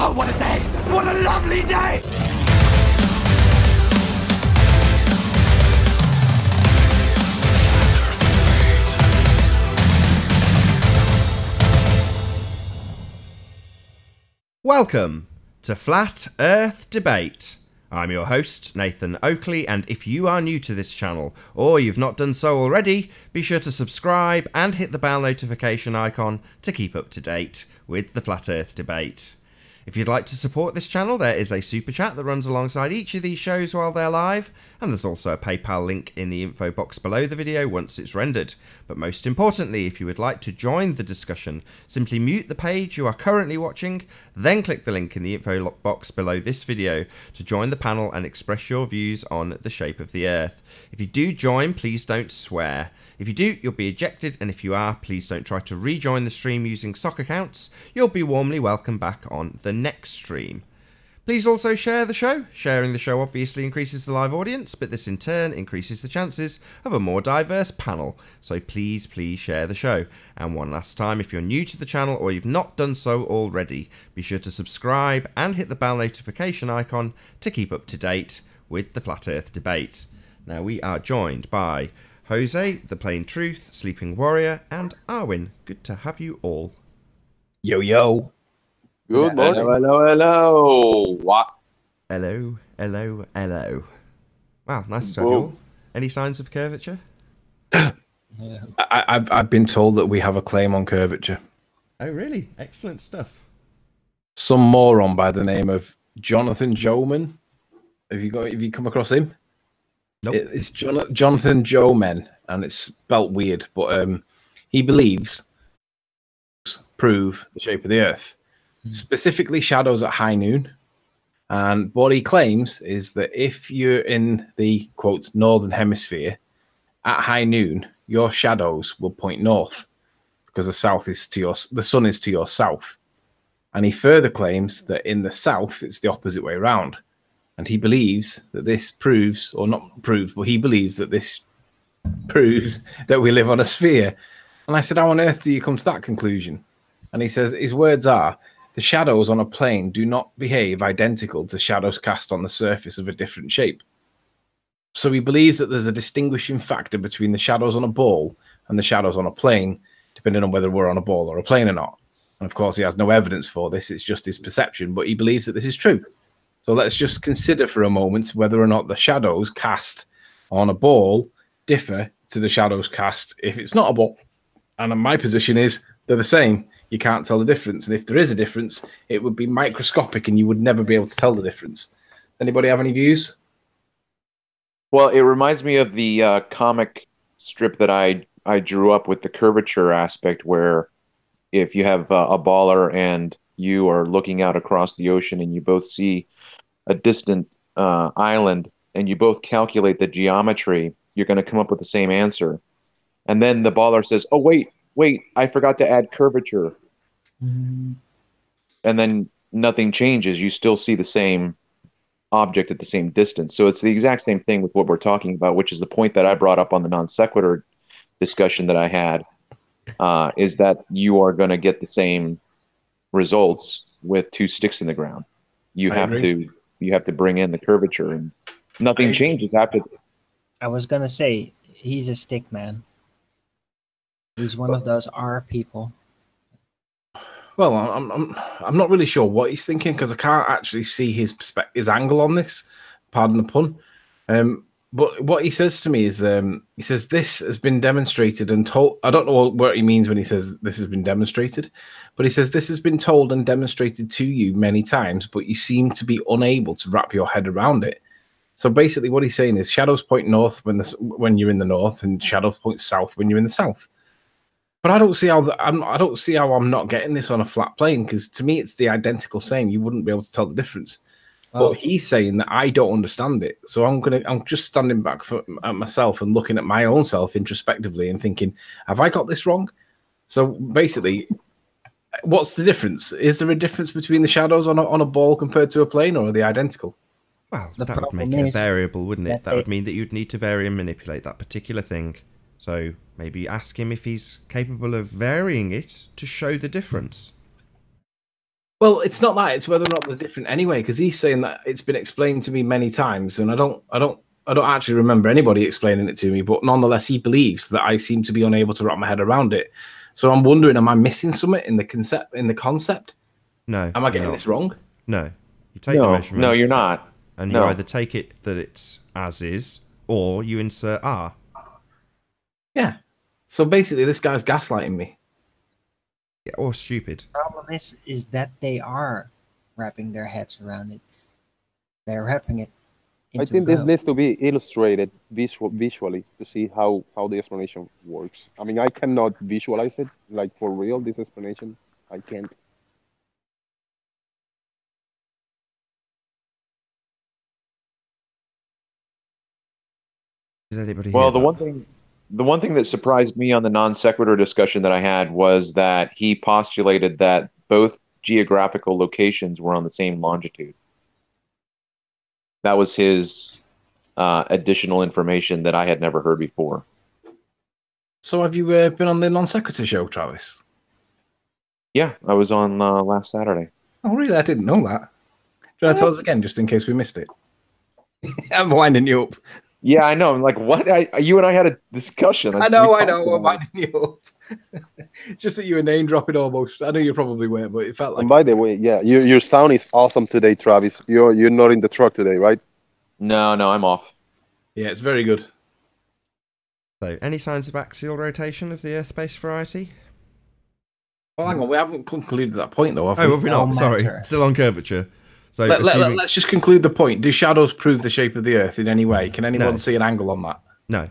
Oh, what a day! What a lovely day! Welcome to Flat Earth Debate. I'm your host, Nathan Oakley, and if you are new to this channel, or you've not done so already, be sure to subscribe and hit the bell notification icon to keep up to date with the Flat Earth Debate. If you'd like to support this channel, there is a super chat that runs alongside each of these shows while they're live, and there's also a PayPal link in the info box below the video once it's rendered. But most importantly, if you would like to join the discussion, simply mute the page you are currently watching, then click the link in the info box below this video to join the panel and express your views on the shape of the Earth. If you do join, please don't swear. If you do, you'll be ejected, and if you are, please don't try to rejoin the stream using sock accounts. You'll be warmly welcomed back on the next stream. Please also share the show. Sharing the show obviously increases the live audience, but this in turn increases the chances of a more diverse panel. So please share the show. And one last time, if you're new to the channel or you've not done so already, be sure to subscribe and hit the bell notification icon to keep up to date with the Flat Earth Debate. Now we are joined by Jose, The Plain Truth, Sleeping Warrior, and Arwin. Good to have you all. Yo, yo. Good morning. Hello. What? Hello. Wow, nice to have you all. Any signs of curvature? I've been told that we have a claim on curvature. Oh, really? Excellent stuff. Some moron by the name of Jonathan Joman. Have you come across him? Nope. It's Jonathan Joman, and it's spelt weird, but he believes prove the shape of the Earth, specifically shadows at high noon. And what he claims is that if you're in the quote northern hemisphere at high noon, your shadows will point north because the sun is to your south. And he further claims that in the south it's the opposite way around. And he believes that this proves, or not proves, but he believes that this proves that we live on a sphere. And I said, how on earth do you come to that conclusion? And he says, his words are, the shadows on a plane do not behave identical to shadows cast on the surface of a different shape. So he believes that there's a distinguishing factor between the shadows on a ball and the shadows on a plane, depending on whether we're on a ball or a plane or not. And of course, he has no evidence for this. It's just his perception, but he believes that this is true. So let's just consider for a moment whether or not the shadows cast on a ball differ to the shadows cast if it's not a ball. And my position is they're the same. You can't tell the difference. And if there is a difference, it would be microscopic and you would never be able to tell the difference. Does anybody have any views? Well, it reminds me of the comic strip that I drew up with the curvature aspect, where if you have a baller and you are looking out across the ocean and you both see a distant island and you both calculate the geometry, you're going to come up with the same answer. And then the baller says, oh, wait, I forgot to add curvature. And then nothing changes. You still see the same object at the same distance. So it's the exact same thing with what we're talking about, which is the point that I brought up on the non sequitur discussion that I had, is that you are going to get the same results with two sticks in the ground. You have to bring in the curvature, and nothing changes after. I was gonna say he's a stick man. He's one of those R people. Well, I'm not really sure what he's thinking because I can't actually see his angle on this. Pardon the pun. But what he says to me is, he says this has been demonstrated and told. I don't know what he means when he says this has been demonstrated, but he says this has been told and demonstrated to you many times, but you seem to be unable to wrap your head around it. So basically, what he's saying is shadows point north when you're in the north, and shadows point south when you're in the south. But I don't see how I'm not getting this on a flat plane, because to me it's the identical same. You wouldn't be able to tell the difference. But he's saying that I don't understand it. So I'm just standing back at myself and looking at my own self introspectively and thinking, have I got this wrong? So basically, what's the difference? Is there a difference between the shadows on a ball compared to a plane, or are they identical? Well, that would make it a variable, wouldn't it? That would mean that you'd need to vary and manipulate that particular thing. So maybe ask him if he's capable of varying it to show the difference. Well, it's not that; it's whether or not they're different anyway. Because he's saying that it's been explained to me many times, and I don't actually remember anybody explaining it to me. But nonetheless, he believes that I seem to be unable to wrap my head around it. So I'm wondering, am I missing something in the concept? No. Am I getting this wrong? No. You take the measurement. No, you're not. And you either take it that it's as is, or you insert R. Yeah. So basically, this guy's gaslighting me. Yeah, or stupid. The problem is that they are wrapping their heads around it. They're wrapping it into I think this rope. needs to be illustrated visually to see how the explanation works. I mean, I cannot visualize it like for real. This explanation, I can't. Did anybody Well, hear the one thing that surprised me on the non sequitur discussion that I had was that he postulated that both geographical locations were on the same longitude. That was his additional information that I had never heard before. So have you been on the non sequitur show, Travis? Yeah, I was on last Saturday. Oh, really? I didn't know that. Do you want to tell us again, just in case we missed it? I'm winding you up. Yeah, I know. I'm like, what? You and I had a discussion. I know. I'm winding you up. Just that you were name dropping almost. I know you probably weren't, but it felt like. And by the way, yeah, your sound is awesome today, Travis. You're not in the truck today, right? No, I'm off. Yeah, it's very good. So, any signs of axial rotation of the Earth-based variety? Well, hang on, we haven't concluded that point though, have we? Oh, we're not. No Sorry, matter. still on curvature. So, Let's just conclude the point. Do shadows prove the shape of the Earth in any way? Can anyone No. see an angle on that? no.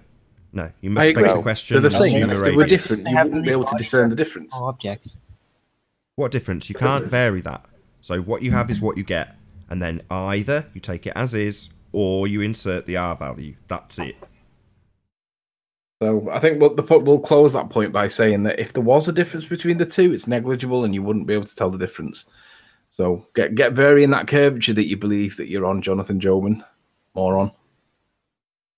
You I must agree. make the question. They're the same. assume If a they were radius. different, They you have wouldn't be able to body discern the shape. difference. All objects. What difference? You can't vary that. So what you have is what you get, and then either you take it as is, or you insert the R value. That's it. So I think we'll close that point by saying that if there was a difference between the two, it's negligible, and you wouldn't be able to tell the difference. So get varying that curvature that you believe that you're on, Jonathan Joman, moron.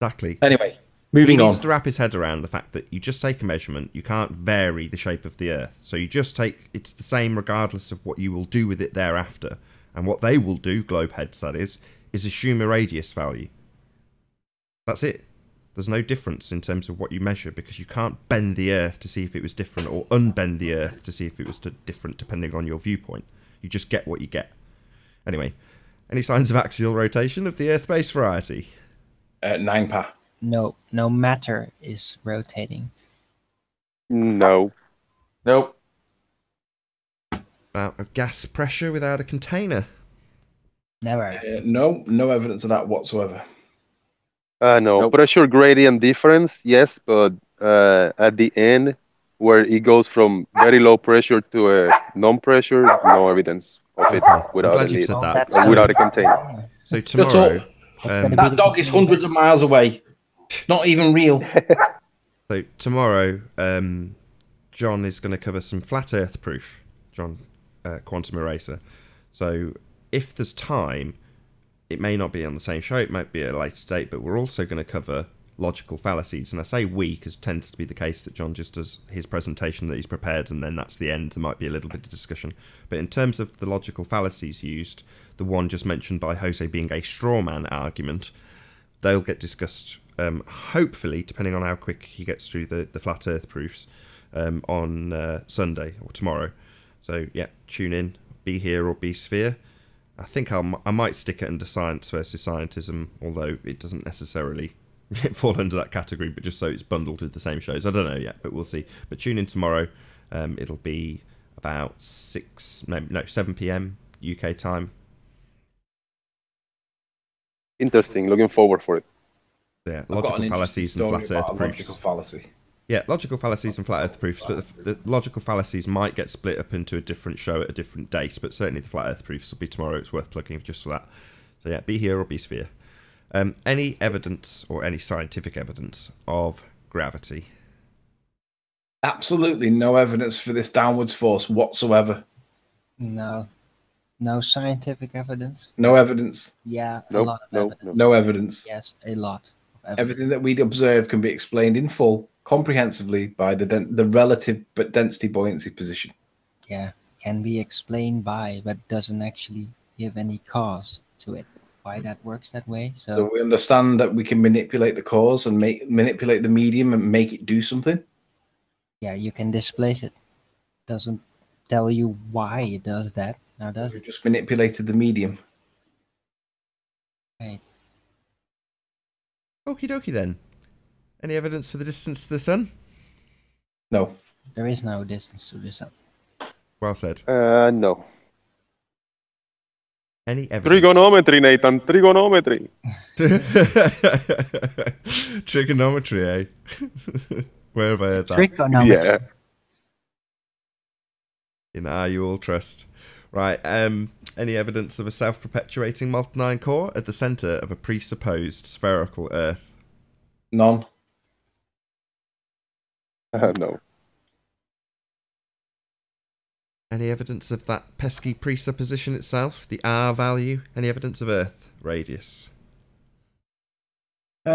Exactly. Anyway, moving He on. needs to wrap his head around the fact that you just take a measurement, you can't vary the shape of the Earth. So you just take, it's the same regardless of what you will do with it thereafter. And what they will do, globe heads that is assume a radius value. That's it. There's no difference in terms of what you measure because you can't bend the Earth to see if it was different or unbend the Earth to see if it was different depending on your viewpoint. You just get what you get. Anyway, any signs of axial rotation of the Earth-based variety? 9 pa. No matter is rotating. No. Nope. About a gas pressure without a container. Never. No evidence of that whatsoever. No. Nope. Pressure gradient difference, yes, but at the end, where it goes from very low pressure to a non-pressure, no evidence of it Okay. without a I'm glad you've lid, said Well, that. that's or without a good. container. So tomorrow, It's gonna be That dog is hundreds of miles away. Not even real. John is going to cover some flat Earth proof. John, Quantum Eraser. So if there's time, it may not be on the same show. It might be at a later date, but we're also going to cover logical fallacies. And I say we because it tends to be the case that John just does his presentation that he's prepared, and then that's the end. There might be a little bit of discussion. But in terms of the logical fallacies used, the one just mentioned by Jose being a straw man argument, they'll get discussed, hopefully, depending on how quick he gets through the flat Earth proofs, on Sunday or tomorrow. So, yeah, tune in. Be here or be sphere. I think I might stick it under science versus scientism, although it doesn't necessarily fall under that category, but just so it's bundled with the same shows. I don't know yet, but we'll see. But tune in tomorrow. It'll be about 7 p.m. UK time. Interesting. Looking forward for it. Yeah, logical fallacies and flat Earth proofs. Logical fallacy. Yeah, logical fallacies and flat Earth proofs, but the logical fallacies might get split up into a different show at a different date, but certainly the flat Earth proofs will be tomorrow. It's worth plugging just for that. So yeah, be here or be sphere. Any evidence or any scientific evidence of gravity? Absolutely no evidence for this downwards force whatsoever. No scientific evidence. No evidence. Yeah, a Nope, lot of nope, evidence. No evidence. Yes, a lot of evidence. Everything that we observe can be explained in full, comprehensively by the relative but density buoyancy position. Yeah, can be explained by, but doesn't actually give any cause to it. Why that works that way? So we understand that we can manipulate the cause and manipulate the medium and make it do something. Yeah, you can displace it. Doesn't tell you why it does that. Now does We it? just manipulated the medium. Right. Okie dokie then. Any evidence for the distance to the sun? No. There is no distance to the sun. Well said. No. Any evidence? Trigonometry, Nathan. Trigonometry. Trigonometry, eh? Where have I heard that? Trigonometry. Yeah. In our you all trust. Right, any evidence of a self-perpetuating molten core at the centre of a presupposed spherical Earth? None. No. Any evidence of that pesky presupposition itself? The R value? Any evidence of Earth radius? A I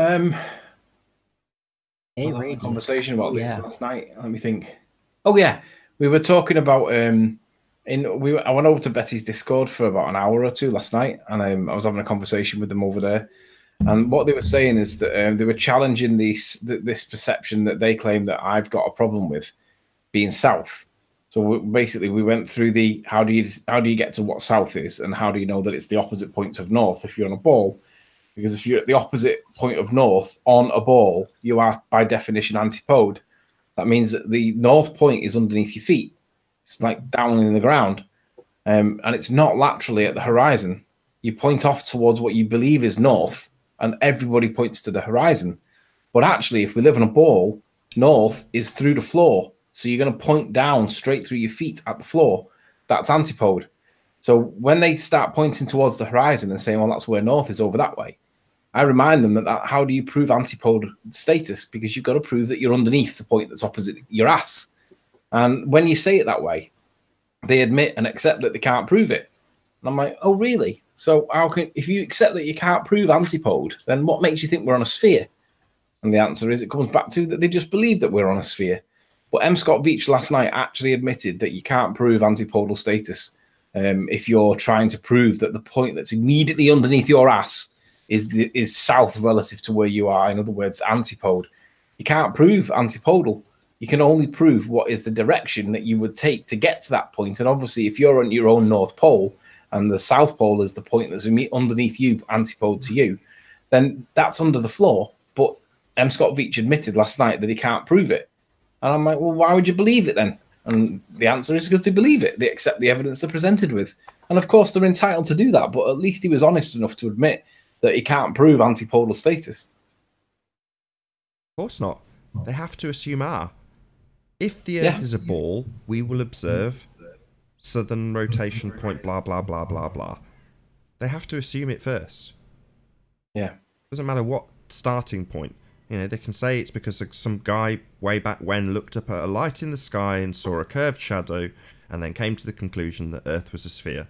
had a radius. conversation about this Yeah. last night. Let me think. Oh yeah, we were talking about I went over to Betty's Discord for about an hour or two last night, and I was having a conversation with them over there. And what they were saying is that they were challenging this perception that they claim that I've got a problem with being south. So basically, we went through the how do you get to what south is, and how do you know that it's the opposite point of north if you're on a ball? Because if you're at the opposite point of north on a ball, you are by definition antipode. That means that the north point is underneath your feet. It's like down in the ground, and it's not laterally at the horizon. You point off towards what you believe is north, and everybody points to the horizon. But actually, if we live on a ball, north is through the floor. So you're going to point down straight through your feet at the floor. That's antipode. So when they start pointing towards the horizon and saying, well, that's where north is over that way, I remind them that how do you prove antipode status? Because you've got to prove that you're underneath the point that's opposite your ass. And when you say it that way, they admit and accept that they can't prove it. And I'm like, oh, really? So if you accept that you can't prove antipode, then what makes you think we're on a sphere? And the answer is it comes back to that they just believe that we're on a sphere. But M. Scott Veach last night actually admitted that you can't prove antipodal status if you're trying to prove that the point that's immediately underneath your ass is south relative to where you are. In other words, antipode. You can't prove antipodal. You can only prove what is the direction that you would take to get to that point. And obviously, if you're on your own North Pole and the South Pole is the point that's underneath you, antipode to you, then that's under the floor. But M. Scott Veach admitted last night that he can't prove it. And I'm like, well, why would you believe it then? And the answer is because they believe it. They accept the evidence they're presented with. And of course, they're entitled to do that. But at least he was honest enough to admit that he can't prove antipodal status. Of course not. They have to assume R. If the Earth is a ball, we will observe southern rotation point, blah, blah, blah, blah, blah. They have to assume it first. Yeah. Doesn't matter what starting point. You know, they can say it's because some guy way back when looked up at a light in the sky and saw a curved shadow and then came to the conclusion that Earth was a sphere.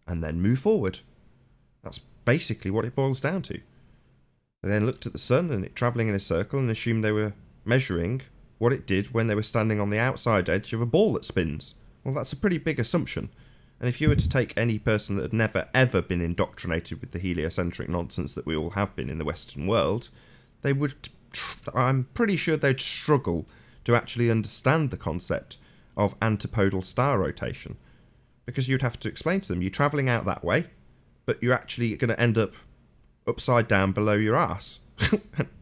And then move forward. That's basically what it boils down to. They then looked at the sun and it travelling in a circle and assumed they were measuring what it did when they were standing on the outside edge of a ball that spins. Well, that's a pretty big assumption. And if you were to take any person that had never ever been indoctrinated with the heliocentric nonsense that we all have been in the Western world, they would, I'm pretty sure they'd struggle to actually understand the concept of antipodal star rotation. Because you'd have to explain to them, you're travelling out that way, but you're actually going to end up upside down below your ass.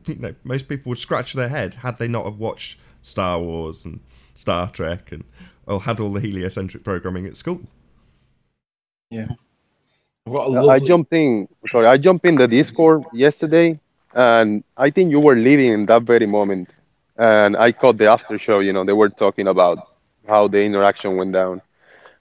You know, most people would scratch their head had they not have watched Star Wars and Star Trek and had all the heliocentric programming at school. Yeah. I jumped in the Discord yesterday, and I think you were leading in that very moment. And I caught the after show. You know, they were talking about how the interaction went down.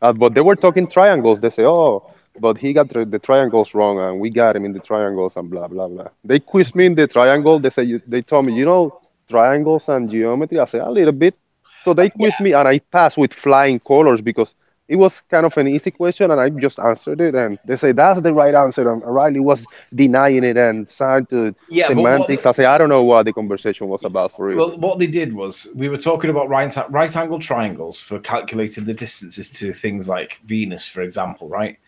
But they were talking triangles. They say, oh, but he got the triangles wrong, and we got him in the triangles, and blah, blah, blah. They quizzed me in the triangle. They told me, you know, triangles and geometry. I said, a little bit. So they quizzed me, and I passed with flying colors because it was kind of an easy question, and I just answered it, and they say that's the right answer, and Riley was denying it and trying to Yeah, but semantics. I say I don't know what the conversation was about for real. well, what they did was we were talking about right angle triangles for calculating the distances to things like Venus, for example, right?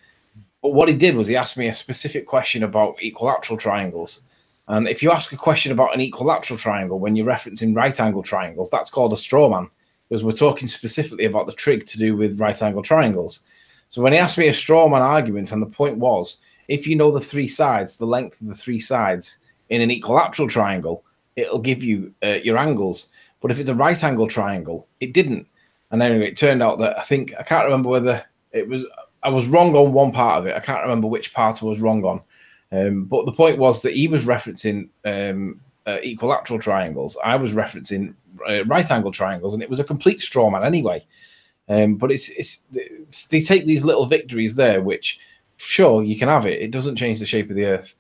But what he did was he asked me a specific question about equilateral triangles. And if you ask a question about an equilateral triangle when you're referencing right angle triangles, that's called a straw man, because we're talking specifically about the trig to do with right angle triangles. So when he asked me a straw man argument, and the point was, if you know the three sides, the length of the three sides in an equilateral triangle, it'll give you your angles. But if it's a right angle triangle, it didn't. And anyway, it turned out that I can't remember whether I was wrong on one part of it. I can't remember which part I was wrong on. But the point was that he was referencing equilateral triangles. I was referencing right angle triangles, and it was a complete straw man anyway. But they take these little victories there, which sure you can have it. It doesn't change the shape of the Earth.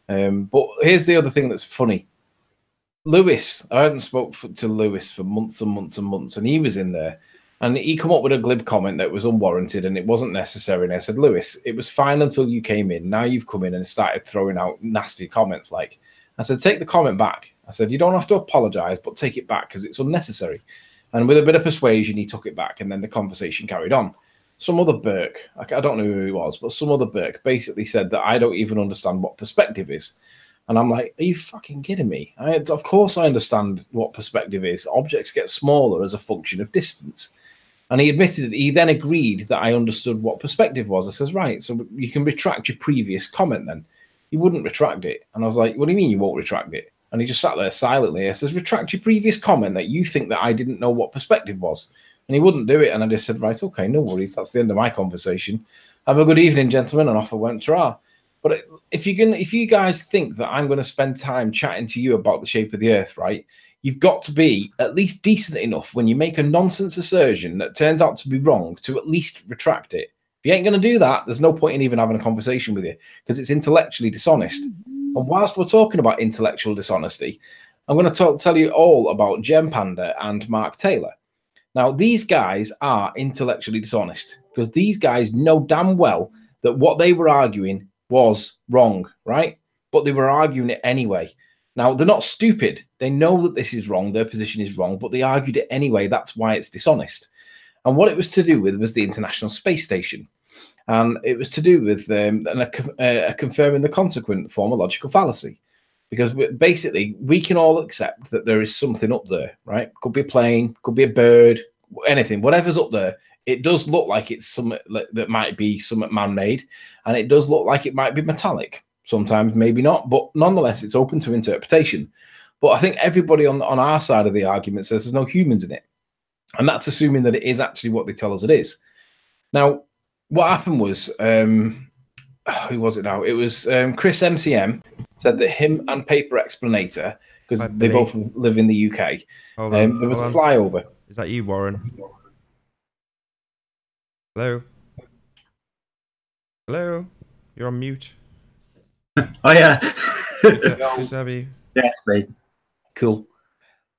But here's the other thing that's funny. Lewis, I hadn't spoke to Lewis for months and months and months, and he was in there. And he come up with a glib comment that was unwarranted and it wasn't necessary. And I said, Lewis, it was fine until you came in. Now you've come in and started throwing out nasty comments. Like, I said, take the comment back. I said, you don't have to apologize, but take it back because it's unnecessary. And with a bit of persuasion, he took it back, and then the conversation carried on. Some other Burke, I don't know who he was, but some other Burke basically said that I don't even understand what perspective is. And I'm like, are you fucking kidding me? Of course I understand what perspective is. Objects get smaller as a function of distance. And he admitted that he then agreed that I understood what perspective was. I says, right, so you can retract your previous comment then. He wouldn't retract it. And I was like, what do you mean you won't retract it? And he just sat there silently. I says, retract your previous comment that you think that I didn't know what perspective was. And he wouldn't do it. And I just said, right, okay, no worries. That's the end of my conversation. Have a good evening, gentlemen. And off I went to. But if you guys think that I'm going to spend time chatting to you about the shape of the Earth, right, you've got to be at least decent enough when you make a nonsense assertion that turns out to be wrong to at least retract it. If you ain't going to do that, there's no point in even having a conversation with you because it's intellectually dishonest. And whilst we're talking about intellectual dishonesty, I'm going to tell you all about Jem Panda and Mark Taylor. Now, these guys are intellectually dishonest because these guys know damn well that what they were arguing was wrong, right? But they were arguing it anyway. Now, they're not stupid. They know that this is wrong. Their position is wrong, but they argued it anyway. That's why it's dishonest. And what it was to do with was the International Space Station. And it was to do with confirming the consequent form of logical fallacy. Because basically, we can all accept that there is something up there, right? Could be a plane, could be a bird, anything, whatever's up there. It does look like it's something that might be something man-made, and it does look like it might be metallic. Sometimes, maybe not, but nonetheless, it's open to interpretation. But I think everybody on our side of the argument says there's no humans in it. And that's assuming that it is actually what they tell us it is. Now, what happened was, who was it now? It was Chris MCM said that him and Paper Explanator, because they both live in the UK, there was a flyover. Is that you, Warren? Hello? Hello? You're on mute. Oh, yeah. Good to have you. Yes, mate. Cool.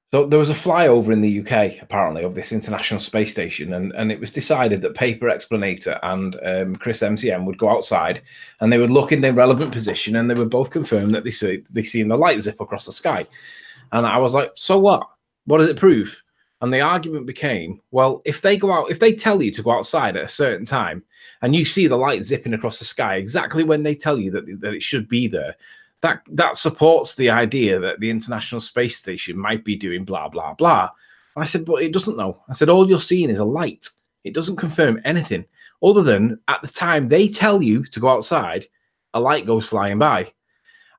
So there was a flyover in the UK, apparently, of this International Space Station, and it was decided that Paper Explanator and Chris MCM would go outside, and they would look in their relevant position, and they would both confirm that they seen the light zip across the sky. And I was like, so what? What does it prove? And the argument became, well, if they tell you to go outside at a certain time, and you see the light zipping across the sky exactly when they tell you that it should be there, that supports the idea that the International Space Station might be doing blah, blah, blah. And I said, but it doesn't know. I said, all you're seeing is a light. It doesn't confirm anything other than at the time they tell you to go outside, a light goes flying by.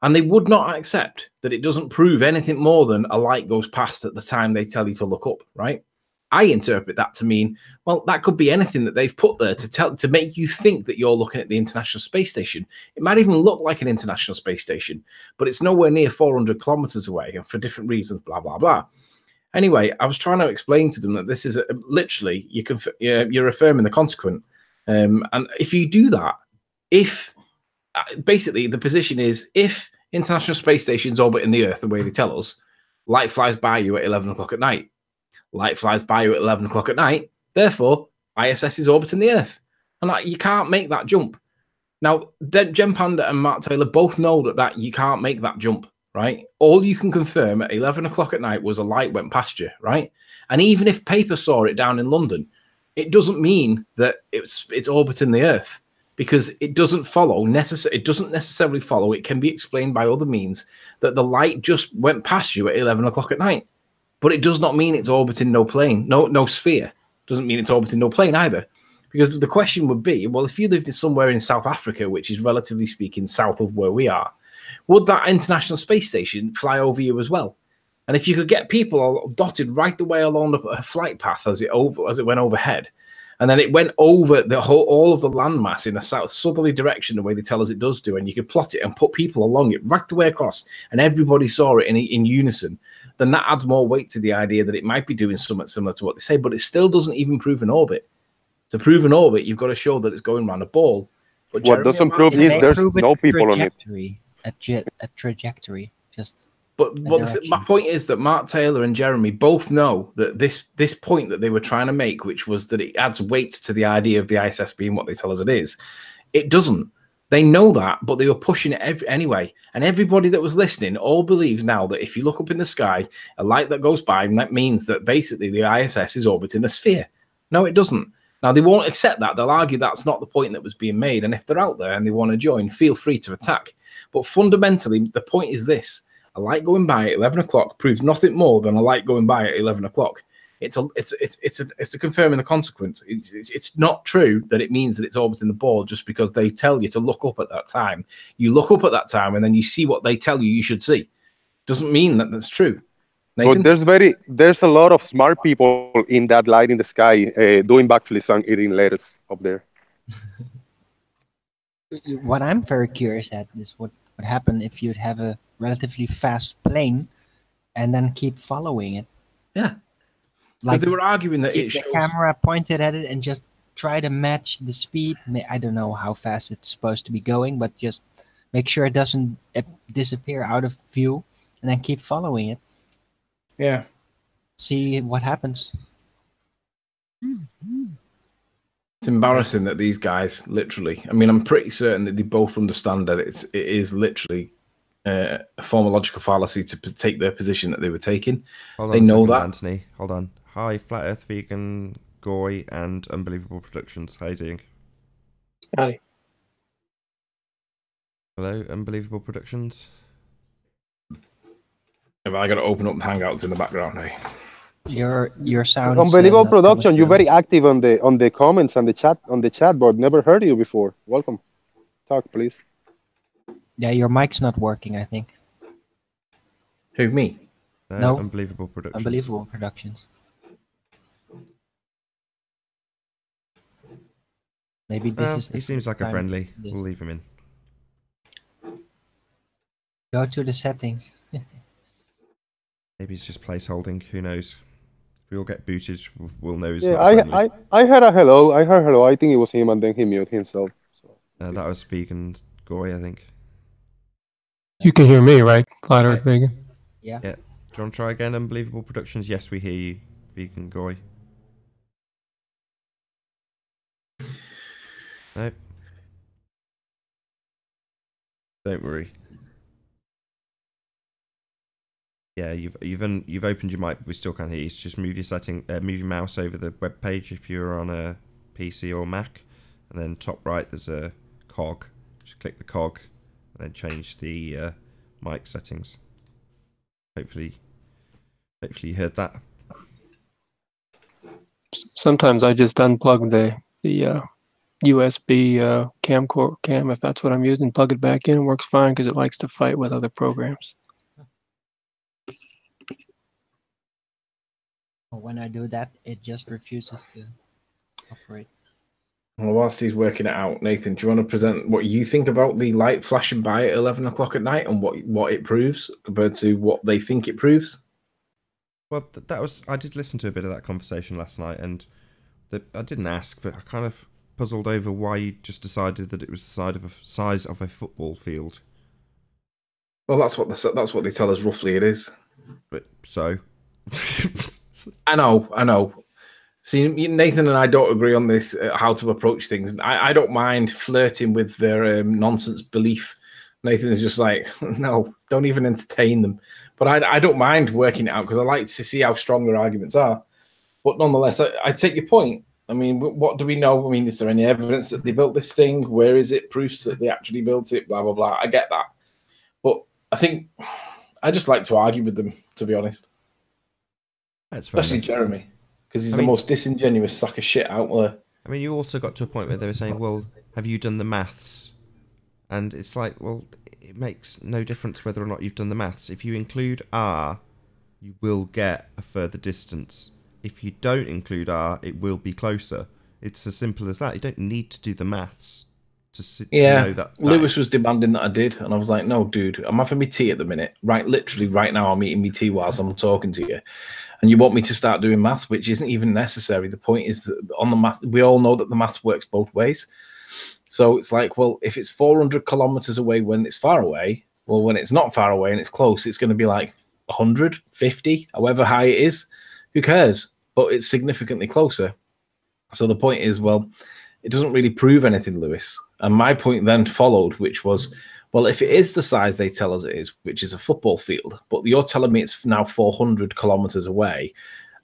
And they would not accept that it doesn't prove anything more than a light goes past at the time they tell you to look up, right? I interpret that to mean, well, that could be anything that they've put there to make you think that you're looking at the International Space Station. It might even look like an International Space Station, but it's nowhere near 400 kilometers away, and for different reasons, blah, blah, blah. Anyway, I was trying to explain to them that this is literally, you're affirming the consequent. And if you do that, basically the position is, if International Space Station's orbiting the Earth the way they tell us, light flies by you at 11 o'clock at night. Light flies by you at 11 o'clock at night. Therefore, ISS is orbiting the Earth. And like, you can't make that jump. Now, Jen Panda and Mark Taylor both know that you can't make that jump, right? All you can confirm at 11 o'clock at night was a light went past you, right? And even if paper saw it down in London, it doesn't mean that it's orbiting the Earth, because it doesn't follow it doesn't necessarily follow. It can be explained by other means that the light just went past you at 11 o'clock at night, but it does not mean it's orbiting no plane, no sphere. Doesn't mean it's orbiting no plane either. Because the question would be, well, if you lived somewhere in South Africa, which is relatively speaking south of where we are, would that International Space Station fly over you as well? And if you could get people all dotted right the way along the flight path as it went overhead, and then it went over all of the landmass in a southerly direction, the way they tell us it does do, and you could plot it and put people along it right the way across, and everybody saw it in unison, then that adds more weight to the idea that it might be doing something similar to what they say, but it still doesn't even prove an orbit. To prove an orbit, you've got to show that it's going around a ball. But what doesn't prove is there's no people on it. A trajectory, just. But my point is that Mark Taylor and Jeremy both know that this point that they were trying to make, which was that it adds weight to the idea of the ISS being what they tell us it is, it doesn't. They know that, but they were pushing it anyway. And everybody that was listening all believes now that if you look up in the sky, a light that goes by, and that means that basically the ISS is orbiting a sphere. No, it doesn't. Now, they won't accept that. They'll argue that's not the point that was being made. And if they're out there and they want to join, feel free to attack. But fundamentally, the point is this. A light going by at 11 o'clock proves nothing more than a light going by at 11 o'clock. It's a confirming the consequence. It's not true that it means that it's orbiting the ball just because they tell you to look up at that time. You look up at that time and then you see what they tell you should see. Doesn't mean that that's true. But there's a lot of smart people in that light in the sky doing backflips and eating lettuce up there. What I'm very curious at is what would happen if you'd have a relatively fast plane and then keep following it. Yeah. Like they were arguing that keep the camera pointed at it and just try to match the speed. I don't know how fast it's supposed to be going, but just make sure it doesn't disappear out of view and then keep following it. Yeah. See what happens. It's embarrassing that these guys literally, I mean, I'm pretty certain that they both understand that it is literally a form of logical fallacy to take their position that they were taking. They know that. Anthony, hold on. Hi, Flat Earth Vegan, Goy, and Unbelievable Productions. How you doing? Hi. Hello, Unbelievable Productions. Have I got to open up Hangouts in the background now? Your sound. Unbelievable Production. You're very active on the comments and the chat board. Never heard of you before. Welcome. Talk, please. Yeah, your mic's not working, I think. Who, me? No. Unbelievable Productions. Unbelievable Productions. Maybe this is. He seems like a friendly. We'll leave him in. Go to the settings. Maybe he's just placeholding. Who knows? If we all get booted, we'll know he's yeah, not friendly. I heard a hello. I heard hello. I think it was him, and then he muted himself. So. That was Vegan Goy, I think. You can hear me, right? Flat Earth Vegan. Yeah. Yeah. Do you want to try again, Unbelievable Productions? Yes, we hear you, Vegan Goy. No. Don't worry. Yeah, you've opened your mic, but we still can't hear you. So just move your mouse over the web page if you're on a PC or Mac, and then top right there's a cog. Just click the cog, and then change the mic settings. Hopefully you heard that. Sometimes I just unplug the USB cam if that's what I'm using, plug it back in, it works fine because it likes to fight with other programs. When I do that, it just refuses to operate. Well, whilst he's working it out, Nathan, do you want to present what you think about the light flashing by at 11 o'clock at night and what it proves compared to what they think it proves? Well, I did listen to a bit of that conversation last night, and I didn't ask, but I kind of puzzled over why you just decided that it was the size of a football field. Well, that's what they tell us roughly it is. But so. I know. See, Nathan and I don't agree on this, how to approach things. I don't mind flirting with their nonsense belief. Nathan is just like, no, don't even entertain them. But I don't mind working it out because I like to see how strong their arguments are. But nonetheless, I take your point. I mean, what do we know? I mean, is there any evidence that they built this thing? Where is it? Proofs that they actually built it? Blah, blah, blah. I get that. But I think I just like to argue with them, to be honest. That's fair especially enough. Jeremy, because he's the most disingenuous sack of shit out there. I mean, you also got to a point where they were saying, well, have you done the maths? And it's like, well, it makes no difference whether or not you've done the maths. If you include R, you will get a further distance. If you don't include R, it will be closer. It's as simple as that. You don't need to do the maths to know that. Lewis was demanding that I did, and I was like, no, dude, I'm having me tea at the minute. Right, literally right now I'm eating me tea whilst I'm talking to you. And you want me to start doing maths, which isn't even necessary. The point is that on the math, we all know that the maths works both ways. So it's like, well, if it's 400 kilometers away when it's far away, well, when it's not far away and it's close, it's going to be like 150, however high it is. Who cares? But it's significantly closer. So the point is, well, it doesn't really prove anything, Lewis. And my point then followed, which was, well, if it is the size they tell us it is, which is a football field, but you're telling me it's now 400 kilometers away,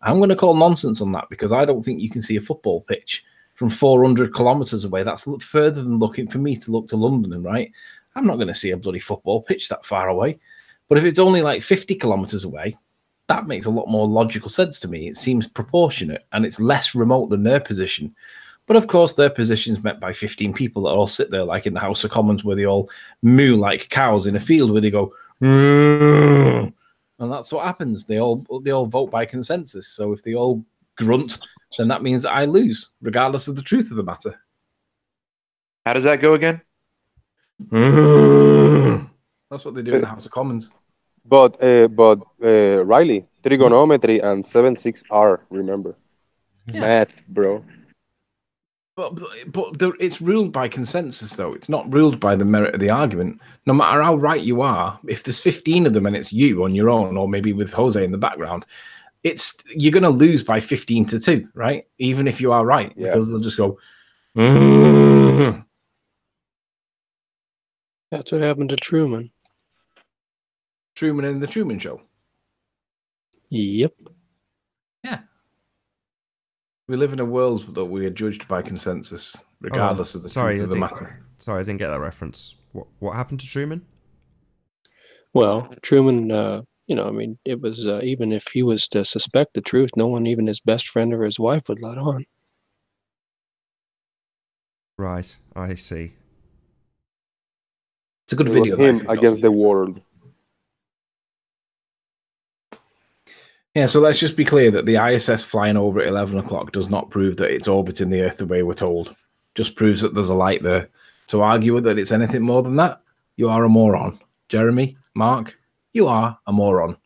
I'm going to call nonsense on that because I don't think you can see a football pitch from 400 kilometers away. That's further than looking for me to look to London, right? I'm not going to see a bloody football pitch that far away. But if it's only like 50 kilometers away, that makes a lot more logical sense to me. It seems proportionate and it's less remote than their position. But of course, their position is met by 15 people that all sit there like in the House of Commons where they all moo like cows in a field where they go, and that's what happens. They all vote by consensus. So if they all grunt, then that means that I lose, regardless of the truth of the matter. How does that go again? That's what they do in the House of Commons. But Riley, trigonometry and 7/6R, remember? Yeah. Math, bro. But it's ruled by consensus, though. It's not ruled by the merit of the argument. No matter how right you are, if there's 15 of them and it's you on your own, or maybe with Jose in the background, you're going to lose by 15-2, right? Even if you are right, because they'll just go. That's what happened to Truman. Truman in the Truman Show. Yep. Yeah. We live in a world that we are judged by consensus, regardless of the truth of the matter. Sorry, I didn't get that reference. What happened to Truman? Well, Truman, I mean, it was even if he was to suspect the truth, no one, even his best friend or his wife, would let on. Right, I see. It's a good It video. was him against the world. Yeah, so let's just be clear that the ISS flying over at 11 o'clock does not prove that it's orbiting the Earth the way we're told. Just proves that there's a light there. To argue that it's anything more than that, you are a moron. Jeremy, Mark, you are a moron.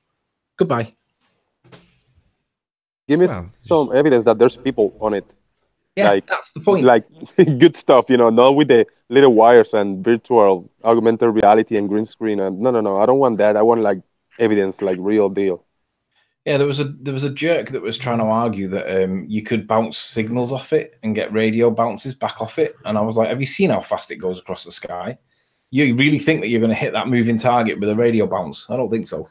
Goodbye. Give me some evidence that there's people on it. Yeah, that's the point. Like good stuff, not with the little wires and virtual augmented reality and green screen. And no, I don't want that. I want like evidence, like real deal. Yeah, there was a jerk that was trying to argue that you could bounce signals off it and get radio bounces back off it. And I was like, have you seen how fast it goes across the sky? You really think that you're going to hit that moving target with a radio bounce? I don't think so.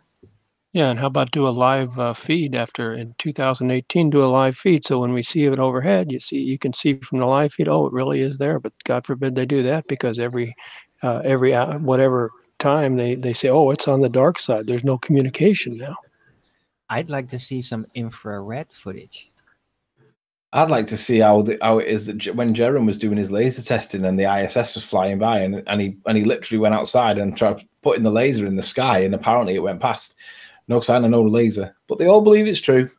Yeah, and how about do a live feed in 2018, do a live feed. So when we see it overhead, you can see from the live feed, oh, it really is there. But God forbid they do that because every whatever time they say, oh, it's on the dark side. There's no communication now. I'd like to see some infrared footage. I'd like to see how it is that when Jerome was doing his laser testing and the ISS was flying by and he literally went outside and tried putting the laser in the sky and apparently it went past. No sign of no laser, but they all believe it's true.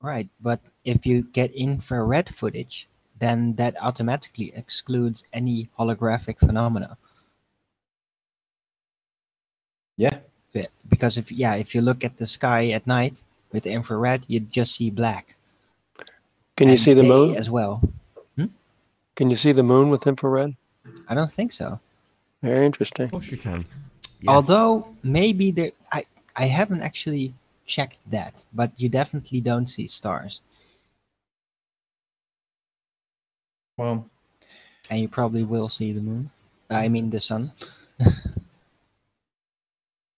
Right, but if you get infrared footage, then that automatically excludes any holographic phenomena. Yeah. Because if you look at the sky at night with the infrared, you just see black. Can you see the moon as well? Can you see the moon with infrared? I don't think so. Very interesting. Of course you can. Yes. Although maybe I haven't actually checked that, but you definitely don't see stars. Well, And you probably will see the moon. I mean the sun.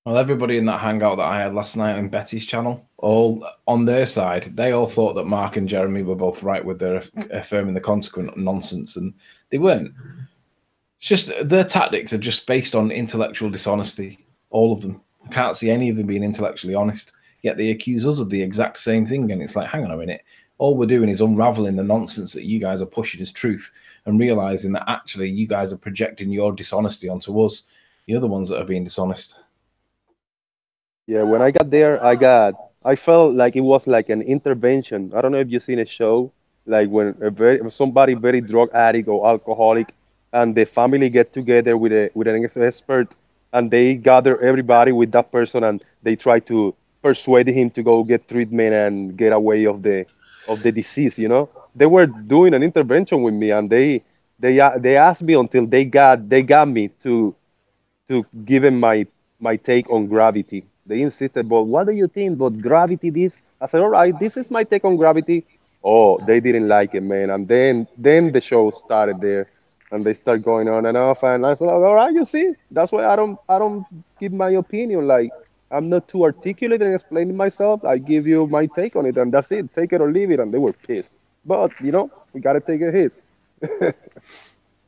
well, everybody in that hangout that I had last night on Betty's channel, all on their side, they all thought that Mark and Jeremy were both right with their affirming the consequent nonsense, and they weren't. It's just their tactics are just based on intellectual dishonesty, all of them. I can't see any of them being intellectually honest, yet they accuse us of the exact same thing, and it's like, hang on a minute, all we're doing is unraveling the nonsense that you guys are pushing as truth and realizing that actually you guys are projecting your dishonesty onto us. You're the ones that are being dishonest. Yeah, when I got there, I felt like it was like an intervention. I don't know if you've seen a show, like when somebody very drug addict or alcoholic, and the family get together with an expert, and they gather everybody with that person, and they try to persuade him to go get treatment and get away of the disease. You know, they were doing an intervention with me, and they asked me until they got me to give him my take on gravity. They insisted, but what do you think about gravity? This I said, all right, this is my take on gravity. Oh, they didn't like it, man. And then the show started there, and they start going on and off. And I said, all right, you see, that's why I don't give my opinion. Like I'm not too articulate in explaining myself. I give you my take on it, and that's it. Take it or leave it. And they were pissed. But we gotta take a hit.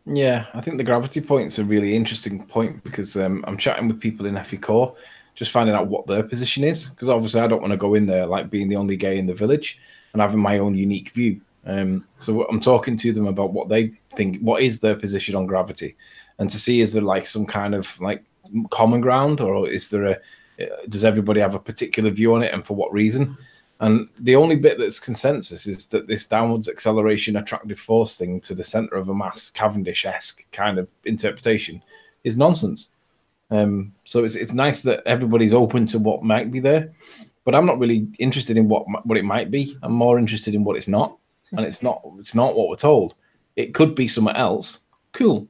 Yeah, I think the gravity point's a really interesting point because I'm chatting with people in FE Core, just finding out what their position is. Because obviously, I don't want to go in there like being the only gay in the village and having my own unique view. So I'm talking to them about what they think, what is their position on gravity, and to see is there like some kind of like common ground, or is there does everybody have a particular view on it, and for what reason? And the only bit that's consensus is that this downwards acceleration attractive force thing to the center of a mass Cavendish-esque kind of interpretation is nonsense. So it's nice that everybody's open to what might be there, but I'm not really interested in what it might be. I'm more interested in what it's not, and it's not what we're told. It could be somewhere else. Cool.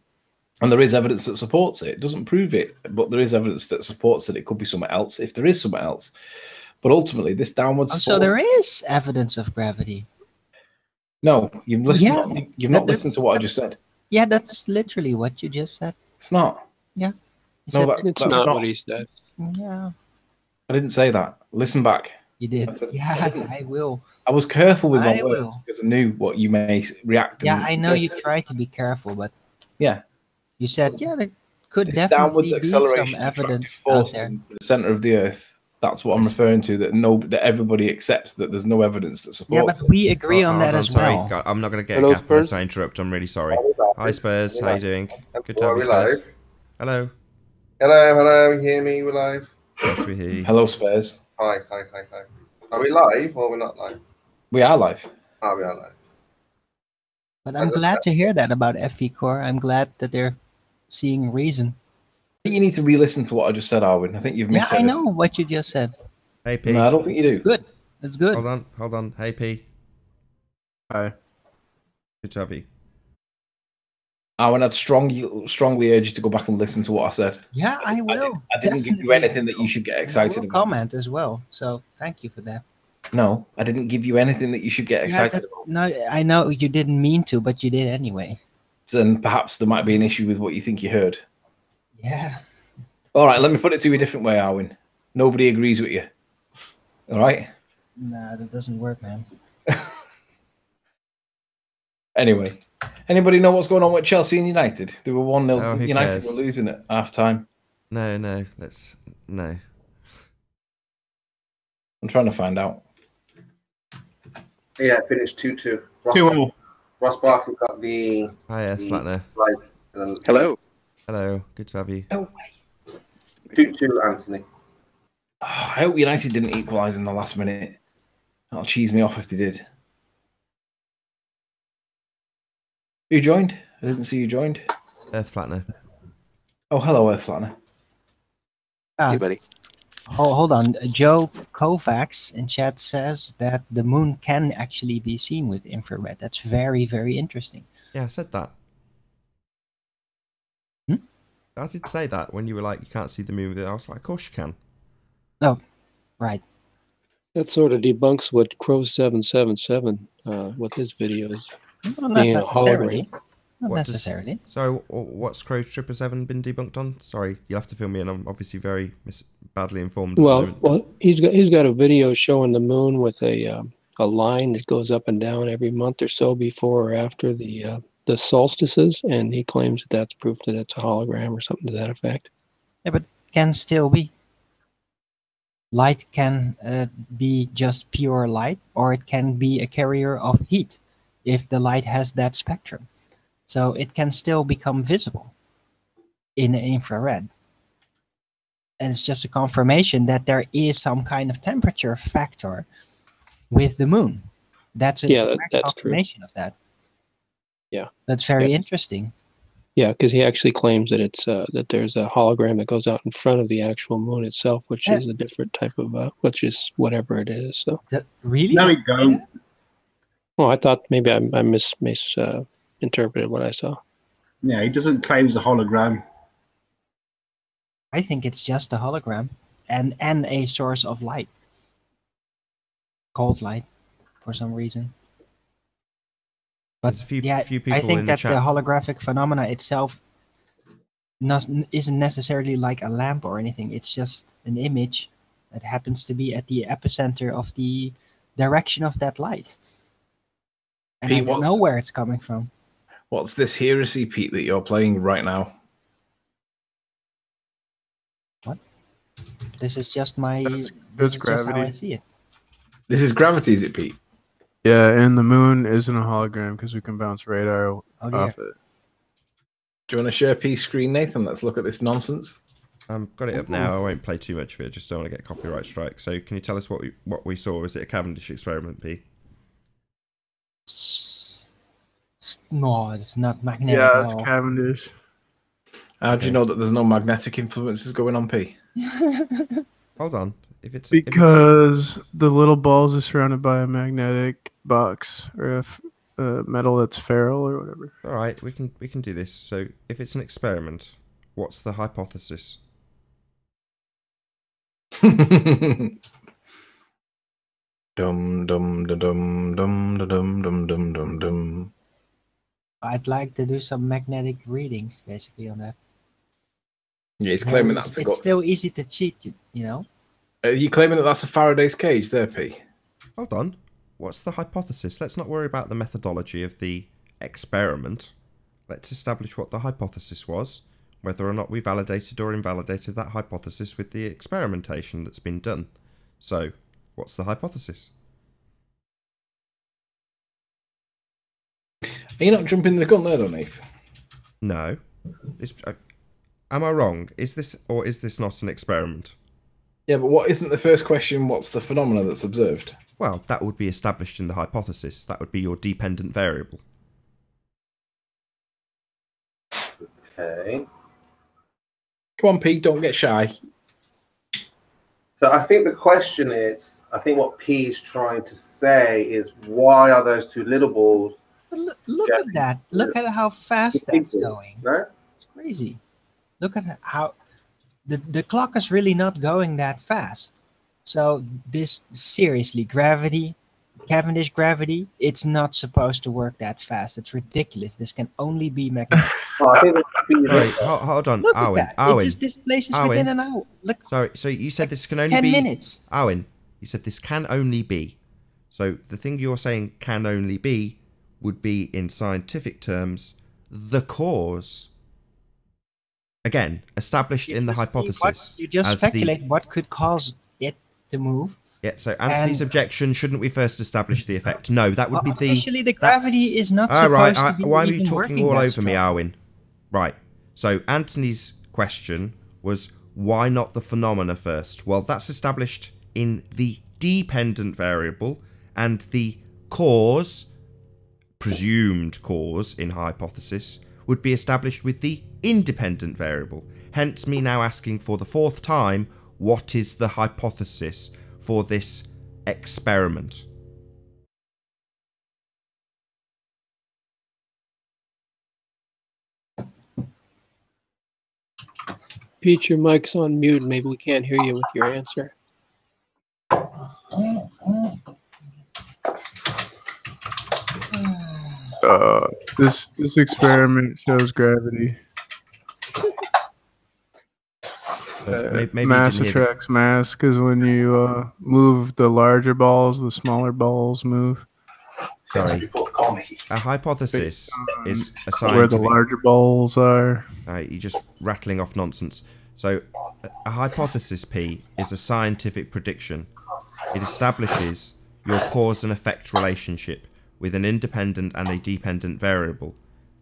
And there is evidence that supports it. It doesn't prove it, but there is evidence that supports that it could be somewhere else if there is somewhere else. But ultimately, this downwards force... So there is evidence of gravity. No, you've not listened to what I just said. Yeah, that's literally what you just said. It's not. Yeah. No, it's not what he said. Yeah. I didn't say that. Listen back. You did. I will. I was careful with my words because I knew what you may react. Yeah, I know you tried to be careful, but yeah, you said there could definitely be some evidence out there. The center of the Earth. That's what I'm referring to. That everybody accepts that there's no evidence that supports. Yeah, but we agree on that as well. God, I'm not going to get a gap unless I interrupt. I'm really sorry. Hi Spurs, how you doing? Good to have you, Spurs. Hello. Hello. You hear me? We're live. Yes, we hear you. Hello, Spurs. Hi. Are we live or we're not live? We are live. Oh, we are live. But I'm glad to hear that about FE Core. I'm glad that they're seeing reason. I think you need to re-listen to what I just said, Arwin. I think you've missed it. Yeah, I know what you just said. Hey, P. No, I don't think you do. It's good. It's good. Hold on. Hey, P. Hi. Good to have you. Arwin, I'd strongly urge you to go back and listen to what I said. Yeah, I will. I didn't give you anything that you should get excited about. Comment as well. So thank you for that. No, I didn't give you anything that you should get excited about. No, I know you didn't mean to, but you did anyway. Then perhaps there might be an issue with what you think you heard. Yeah. All right, let me put it to you a different way, Arwin. Nobody agrees with you. All right? Nah, that doesn't work, man. Anyway, anybody know what's going on with Chelsea and United? They were 1-0. United cares? were losing at half time. No. I'm trying to find out. Yeah, it finished 2-2. 2-0. Ross Barkley got the... Hiya, Flatner. Hello. Hello, good to have you. No way. 2-2, Anthony. Oh, I hope United didn't equalise in the last minute. That'll cheese me off if they did. You joined? I didn't see you joined. Earth Flatner. Oh, hello, Earth Flatner. Hey, buddy. Oh, hold on. Joe Kovacs in chat says that the moon can actually be seen with infrared. That's very, very interesting. Yeah, I said that. I did say that when you were like, you can't see the moon with it. I was like, of course you can. Oh, right. That sort of debunks what Crow777, what his videos. Well, not being a necessarily. hologram. Not What necessarily. So, what's Crow Tripper 7 been debunked on? Sorry, you'll have to fill me in. I'm obviously very badly informed at the moment. Well, he's got a video showing the moon with a line that goes up and down every month or so before or after the solstices, and he claims that that's proof that it's a hologram or something to that effect. Yeah, but can still be. Light can be just pure light, or it can be a carrier of heat if the light has that spectrum. So it can still become visible in infrared. And it's just a confirmation that there is some kind of temperature factor with the moon. That's a direct that's confirmation of that. Yeah. That's very interesting. Yeah, because he actually claims that it's that there's a hologram that goes out in front of the actual moon itself, which is a different type of which is whatever it is. So really? There we go. Well, I thought maybe I misinterpreted what I saw. Yeah, he doesn't claim it's a hologram. I think it's just a hologram and a source of light. Cold light, for some reason. But There's a few people I think in that the chat. the holographic phenomena itself isn't necessarily like a lamp or anything. It's just an image that happens to be at the epicenter of the direction of that light. And Pete, I don't know where it's coming from. What's this heresy, Pete, that you're playing right now? What? This is just my. That's this is just how I gravity. see it. This is gravity, is it, Pete? Yeah, and the moon isn't a hologram because we can bounce radar off it. Do you want to share Pete's screen, Nathan? Let's look at this nonsense. Got it up now. I won't play too much of it. Just don't want to get a copyright strike. So, can you tell us what we saw? Was it a Cavendish experiment, P? No, it's not magnetic. Yeah, at it's all. Cavendish. How do you know that there's no magnetic influences going on, P? Hold on. If it's Because the little balls are surrounded by a magnetic box or a metal that's ferrule or whatever. all right, we can do this. So, if it's an experiment, what's the hypothesis? Dum dum da dum dum da dum dum dum dum dum. I'd like to do some magnetic readings, basically, on that. Yeah, he's claiming that's it's still easy to cheat, you know. Are you claiming that that's a Faraday's cage there, P? Hold on. What's the hypothesis? Let's not worry about the methodology of the experiment. Let's establish what the hypothesis was, whether or not we validated or invalidated that hypothesis with the experimentation that's been done. So, what's the hypothesis? Are you not jumping the gun there, though, Nath? No. Am I wrong? Is this not an experiment? Yeah, but what isn't the first question? What's the phenomenon that's observed? Well, that would be established in the hypothesis. That would be your dependent variable. Okay. Come on, Pete, don't get shy. So I think the question is, I think what P is trying to say is, why are those two little balls? Look at that. Look at how fast that's going. Right? It's crazy. Look at how the clock is really not going that fast. So this, seriously, gravity, Cavendish gravity, it's not supposed to work that fast. It's ridiculous. This can only be magnetic. I think Wait, hold on, Look Owen. at that. Owen. It just displaces Owen. within an hour. Look. Sorry, so you said this can only 10 be 10 minutes. Owen, you said this can only be. So the thing you're saying can only be would be, in scientific terms, the cause. Again, established in the hypothesis. You just as speculate what could cause it to move. Yeah, so Anthony's objection, shouldn't we first establish the effect? No, that would be the... Officially, the gravity is not supposed to be why are you even talking working all that over me, strong. Arwin? Right, so Anthony's question was, why not the phenomena first? Well, that's established in the dependent variable, and the cause, presumed cause in hypothesis, would be established with the independent variable. Hence me now asking for the fourth time, what is the hypothesis for this experiment? Pete, your mic's on mute. Maybe we can't hear you with your answer. This experiment shows gravity. Maybe you Mass didn't hear attracts mass because when you move the larger balls, the smaller balls move. Sorry. A hypothesis is a Where the scientific... larger balls are. You're just rattling off nonsense. So, a hypothesis, P, is a scientific prediction. It establishes your cause and effect relationship with an independent and a dependent variable.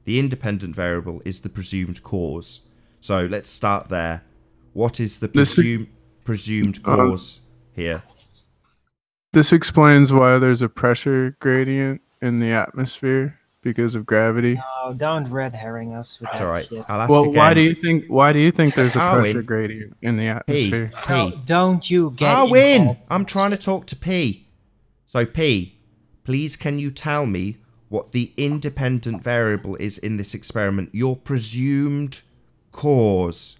The independent variable is the presumed cause. So, let's start there. What is the presumed cause here? This explains why there's a pressure gradient in the atmosphere because of gravity. No, don't red herring us with That's that all right. shit. I'll ask Well, again. why do you think there's a Arwin. pressure gradient in the atmosphere? No, don't you get Arwin! involved. I'm trying to talk to P. So, P, please can you tell me what the independent variable is in this experiment? Your presumed cause.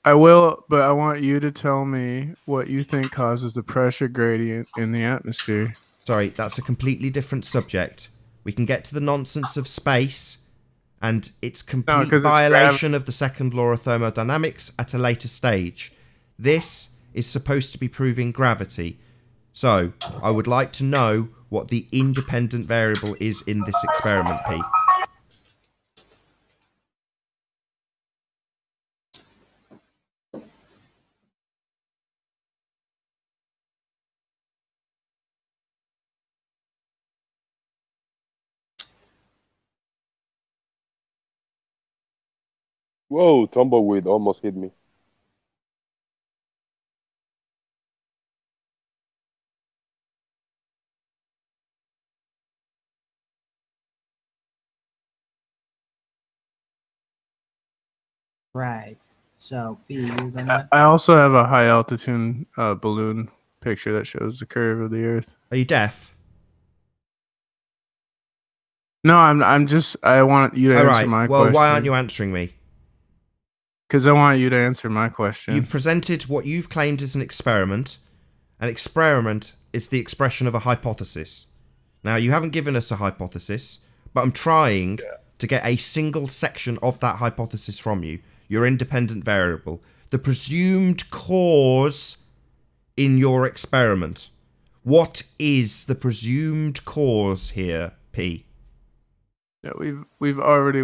I will, but I want you to tell me what you think causes the pressure gradient in the atmosphere. Sorry, that's a completely different subject. We can get to the nonsense of space and its complete violation of the second law of thermodynamics at a later stage. This is supposed to be proving gravity. So, I would like to know what the independent variable is in this experiment, P. Whoa, tumbleweed almost hit me. Right. So, P, you're gonna... I also have a high altitude balloon picture that shows the curve of the Earth. Are you deaf? No, I'm just. I want you to answer my question. Well, why aren't you answering me? Because I want you to answer my question. You've presented what you've claimed is an experiment. An experiment is the expression of a hypothesis. Now, you haven't given us a hypothesis, but I'm trying to get a single section of that hypothesis from you. Your independent variable. The presumed cause in your experiment. What is the presumed cause here, P? Yeah, we've already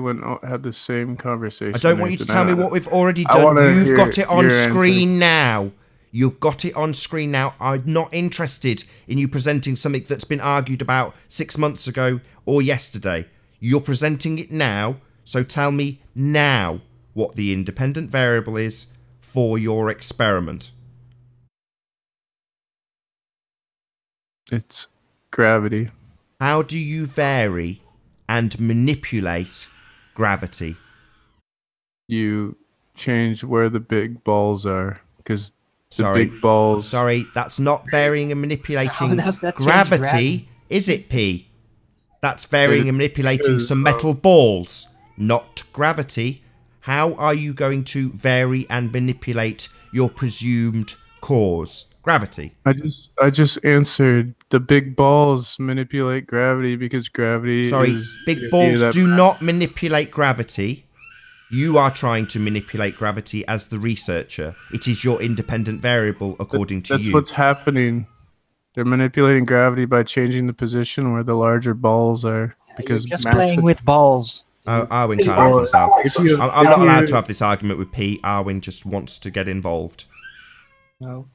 had the same conversation. I don't want you to tell me what we've already done. You've got it on screen now. You've got it on screen now. I'm not interested in you presenting something that's been argued about 6 months ago or yesterday. You're presenting it now, so tell me now what the independent variable is for your experiment. It's gravity. How do you vary and manipulate gravity? You change where the big balls are, because the big balls... Sorry, that's not varying and manipulating gravity, is it, P? That's varying and manipulating some metal balls, not gravity. How are you going to vary and manipulate your presumed cause? Gravity. I just answered. The big balls manipulate gravity because gravity is... big balls do not manipulate gravity. You are trying to manipulate gravity as the researcher. It is your independent variable according to you. That's what's happening. They're manipulating gravity by changing the position where the larger balls are. Because you're just playing with balls. Oh, Arwin can't help himself. I'm not allowed to have this argument with P. Arwin just wants to get involved. No.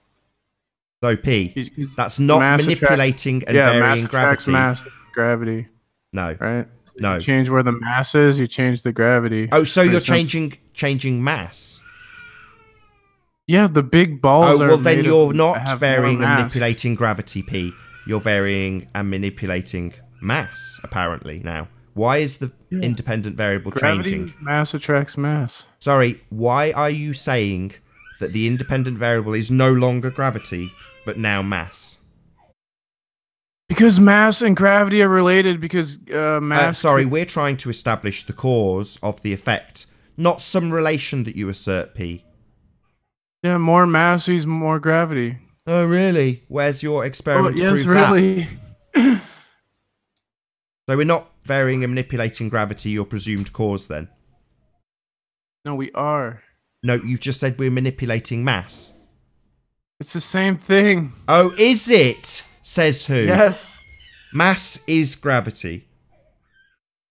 So P, that's not manipulating and varying gravity. Mass, gravity. No. Right? So no. You change where the mass is, you change the gravity. Oh, so you're changing mass? Yeah, the big balls are... Oh, well then you're not varying and manipulating gravity, P. You're varying and manipulating mass, apparently, now. Why is the independent variable changing? Mass attracts mass. Sorry, why are you saying that the independent variable is no longer gravity, but now mass? Because mass and gravity are related, because mass... sorry, we're trying to establish the cause of the effect, not some relation that you assert, P. Yeah, more mass is more gravity. Oh, really? Where's your experiment to prove really. that? So varying and manipulating gravity your presumed cause then? No, we are. No, you've just said we're manipulating mass. It's the same thing. Oh, is it? Says who? Yes. Mass is gravity.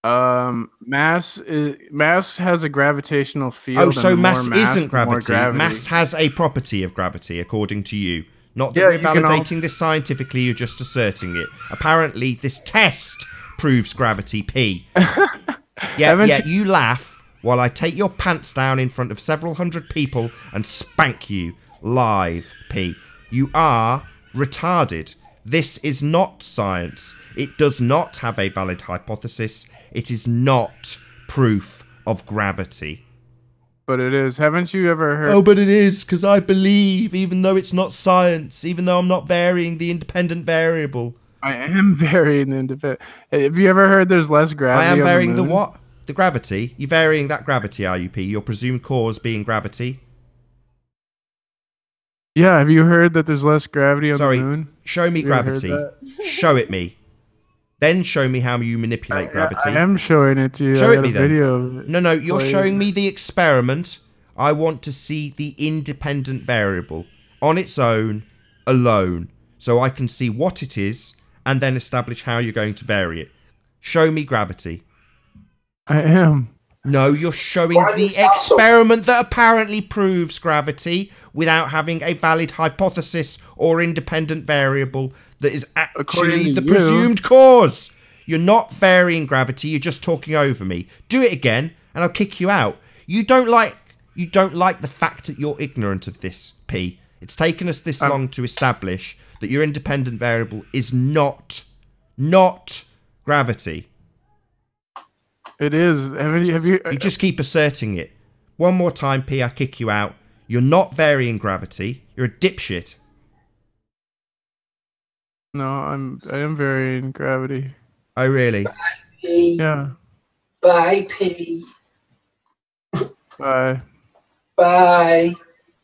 Mass has a gravitational field. Oh, so and mass mass isn't more gravity. Mass has a property of gravity, according to you. Not that we're validating this scientifically, you're just asserting it. Apparently, this test proves gravity, P. Yeah, you laugh while I take your pants down in front of several hundred people and spank you live, P. You are retarded. This is not science. It does not have a valid hypothesis. It is not proof of gravity. But it is. Haven't you ever heard... Oh, but it is, because I believe, even though it's not science, even though I'm not varying the independent variable. I am varying the independent... Have you ever heard there's less gravity I am varying on the moon? what? The gravity? You're varying that gravity, are you, P? Your presumed cause being gravity? Yeah, have you heard that there's less gravity on the moon? Show me gravity. Show it me. Then show me how you manipulate gravity. I am showing it to you. Show it me then. Video No, you're showing me the experiment. I want to see the independent variable on its own, alone, so I can see what it is and then establish how you're going to vary it. Show me gravity. I am. No, you're showing the experiment that apparently proves gravity without having a valid hypothesis or independent variable that is actually the presumed cause. You're not varying gravity, you're just talking over me. Do it again and I'll kick you out. You don't like the fact that you're ignorant of this, P. It's taken us this long to establish that your independent variable is not gravity. It is. Have you You just keep asserting it. One more time, P, I kick you out. You're not varying gravity. You're a dipshit. No, I am varying gravity. Oh, really? P. Yeah. Bye, P. Bye. Bye.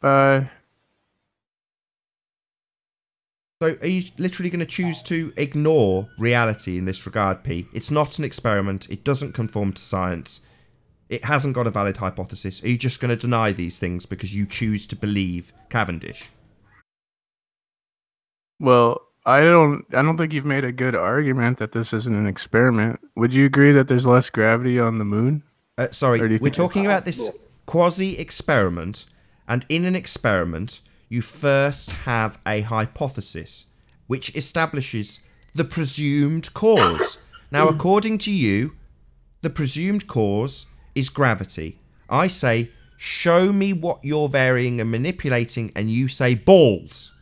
Bye. So are you literally going to choose to ignore reality in this regard, P? It's not an experiment. It doesn't conform to science. It hasn't got a valid hypothesis. Are you just going to deny these things because you choose to believe Cavendish? Well, I don't think you've made a good argument that this isn't an experiment. Would you agree that there's less gravity on the moon? Sorry, we're talking about this quasi-experiment, and in an experiment, you first have a hypothesis, which establishes the presumed cause. Now, according to you, the presumed cause is gravity. I say, show me what you're varying and manipulating, and you say balls,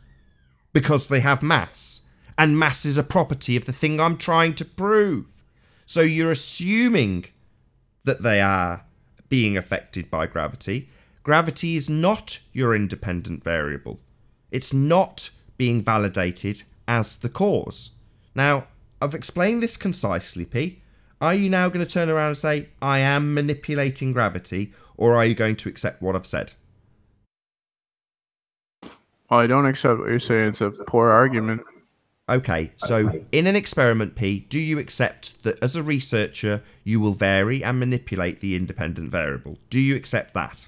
because they have mass, and mass is a property of the thing I'm trying to prove. So you're assuming that they are being affected by gravity. Gravity is not your independent variable. It's not being validated as the cause. Now, I've explained this concisely, P. Are you now going to turn around and say, I am manipulating gravity, or are you going to accept what I've said? Oh, I don't accept what you're saying. It's a poor argument. Okay, so in an experiment, P, do you accept that as a researcher, you will vary and manipulate the independent variable? Do you accept that?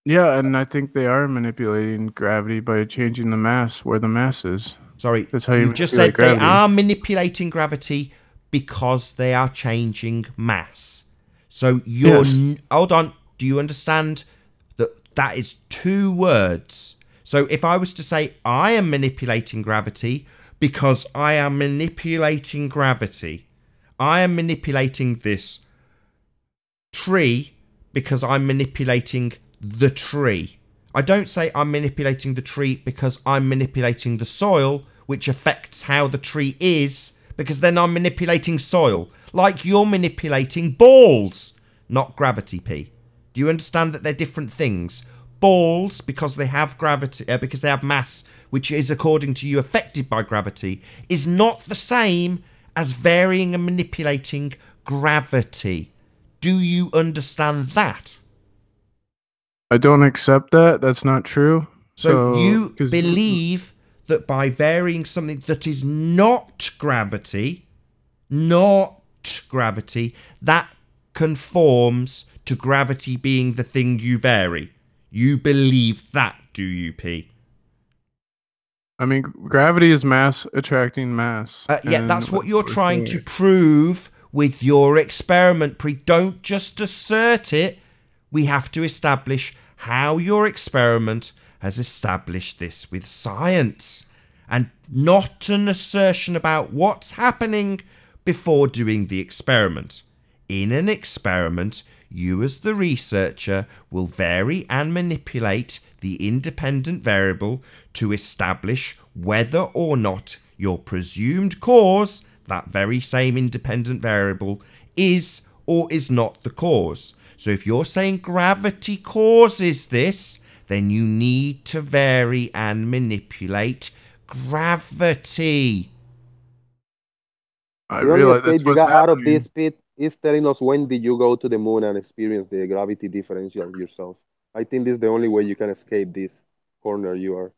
Yeah, and I think they are manipulating gravity by changing the mass where the mass is. Sorry, that's how you just said gravity. They are manipulating gravity because they are changing mass. So you're... Yes. Hold on. Do you understand that that is two words? So if I was to say, I am manipulating gravity because I am manipulating gravity. I am manipulating this tree because I'm manipulating the tree. I don't say I'm manipulating the tree because I'm manipulating the soil, which affects how the tree is, because then I'm manipulating soil. Like you're manipulating balls, not gravity, P. Do you understand that they're different things? Balls, because they have gravity, because they have mass, which is, according to you, affected by gravity, is not the same as varying and manipulating gravity. Do you understand that? I don't accept that. That's not true. So you believe that by varying something that is not gravity, not gravity, that conforms to gravity being the thing you vary. You believe that, do you, P? I mean, gravity is mass attracting mass. Yeah, that's what you're trying to prove with your experiment, Pre. Don't just assert it. We have to establish how your experiment has established this with science, and not an assertion about what's happening before doing the experiment. In an experiment, you as the researcher will vary and manipulate the independent variable to establish whether or not your presumed cause, that very same independent variable, is or is not the cause. So if you're saying gravity causes this, then you need to vary and manipulate gravity. The only escape you got out of this pit is telling us when did you go to the moon and experience the gravity differential yourself. I think this is the only way you can escape this corner you are.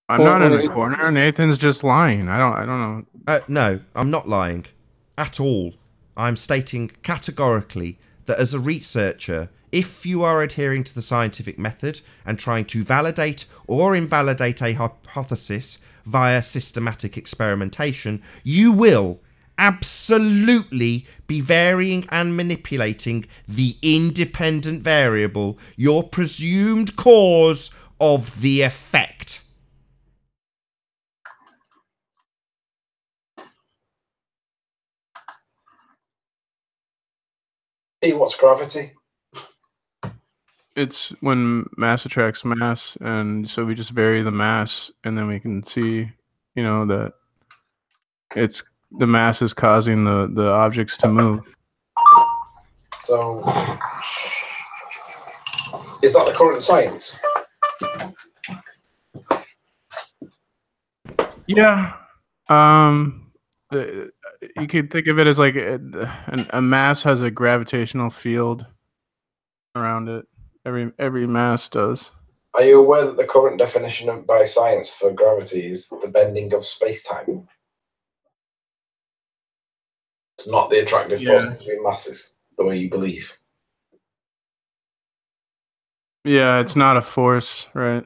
I'm not in a corner. Nathan's just lying. I don't know. No, I'm not lying at all. I'm stating categorically that as a researcher, if you are adhering to the scientific method and trying to validate or invalidate a hypothesis via systematic experimentation, you will absolutely be varying and manipulating the independent variable, your presumed cause of the effect. Hey, what's gravity? It's when mass attracts mass, and so we just vary the mass, and then we can see, you know, that it's the mass is causing the objects to move. So, is that the current science? Yeah. You could think of it as like a mass has a gravitational field around it. Every mass does. Are you aware that the current definition by science for gravity is the bending of space-time? It's not the attractive force between masses, the way you believe. Yeah, it's not a force, right?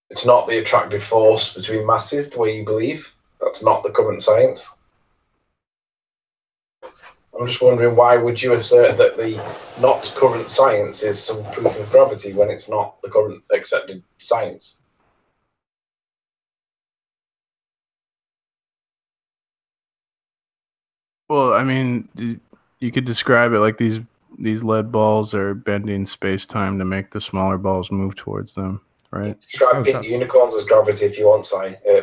It's not the attractive force between masses, the way you believe. That's not the current science. I'm just wondering, why would you assert that the not current science is some proof of gravity when it's not the current accepted science? Well, I mean, you could describe it like these lead balls are bending space-time to make the smaller balls move towards them, right? Describe pink unicorns as gravity if you want,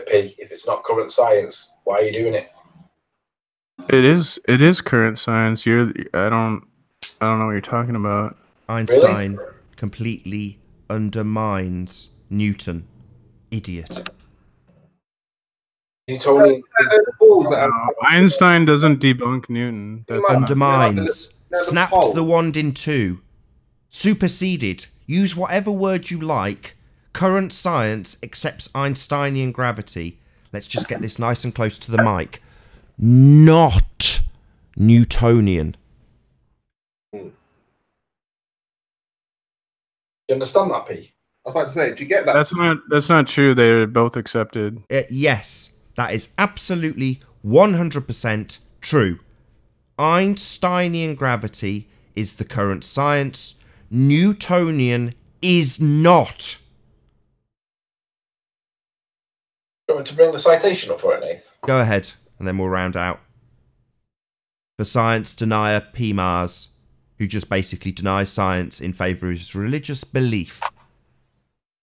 P. If it's not current science, why are you doing it? It is current science. I don't know what you're talking about. Einstein completely undermines Newton. Idiot. Newtonian. Einstein doesn't debunk Newton. That's undermines. Snapped the wand in two. Superseded. Use whatever word you like. Current science accepts Einsteinian gravity. Let's just get this nice and close to the mic. Not Newtonian. Do you understand that, P? I was about to say, do you get that? That's not true. They're both accepted. Yes, that is absolutely 100% true. Einsteinian gravity is the current science. Newtonian is not. Do you want me to bring the citation up for it, Nate? Go ahead, and then we'll round out. For science denier P. Mars, who just basically denies science in favour of his religious belief.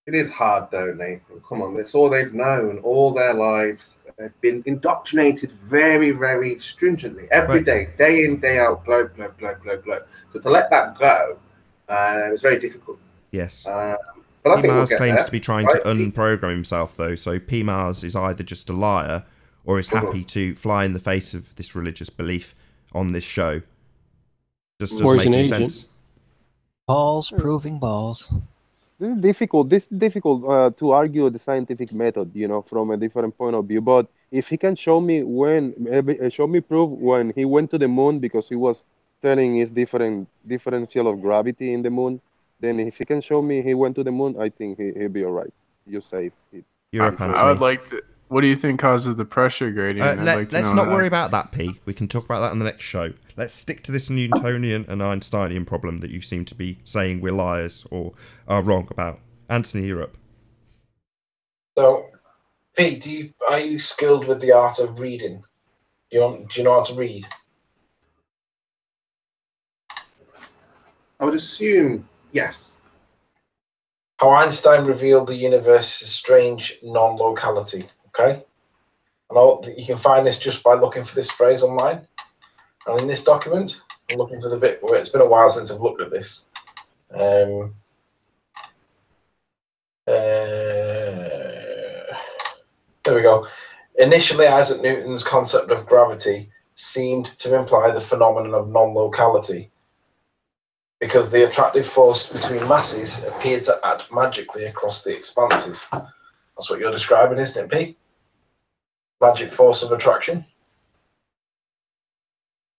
It is hard, though, Nathan. Come on, it's all they've known all their lives. They've been indoctrinated very, very stringently every day, day in, day out, blow, blow, blow, blow, blow. So to let that go, it's very difficult. Yes. But I P. think Mars we'll claims there, to be trying to unprogram himself, though. So P. Mars is either just a liar or is happy to fly in the face of this religious belief on this show. Just doesn't make any sense. Balls proving balls. This is difficult. To argue the scientific method, you know, from a different point of view. But if he can show me show me proof when he went to the moon because he was telling it's differential of gravity in the moon, then if he can show me he went to the moon, I think he'll be all right. You say it. Europe, Anthony. I would like to. What do you think causes the pressure gradient? Let's not worry about that, P. We can talk about that in the next show. Let's stick to this Newtonian and Einsteinian problem that you seem to be saying we're liars or are wrong about. Anthony, Europe. So, Pete, are you skilled with the art of reading? Do you know how to read? I would assume yes. How Einstein revealed the universe's strange non-locality. Okay, and you can find this just by looking for this phrase online. And in this document, I'm looking for the bit where it's been a while since I've looked at this. There we go. Initially, Isaac Newton's concept of gravity seemed to imply the phenomenon of non-locality, because the attractive force between masses appeared to act magically across the expanses. That's what you're describing, isn't it, P? Magic force of attraction.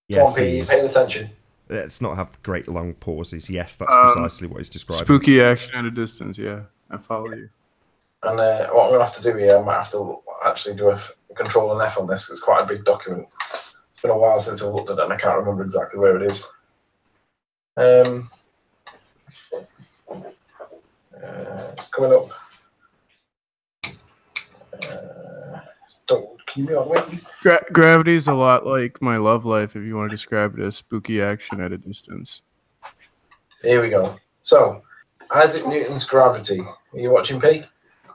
Yes, Come on, P, you paying attention? Let's not have great long pauses. Yes, that's precisely what he's describing. Spooky action at a distance, yeah. I follow you. And what I'm going to have to do here, I might have to actually do a Control and F on this. It's quite a big document. It's been a while since I've looked at it and I can't remember exactly where it is. It's coming up. Can you be on wait? Gravity is a lot like my love life if you want to describe it as spooky action at a distance. Here we go. So, Isaac Newton's gravity. Are you watching, Pete?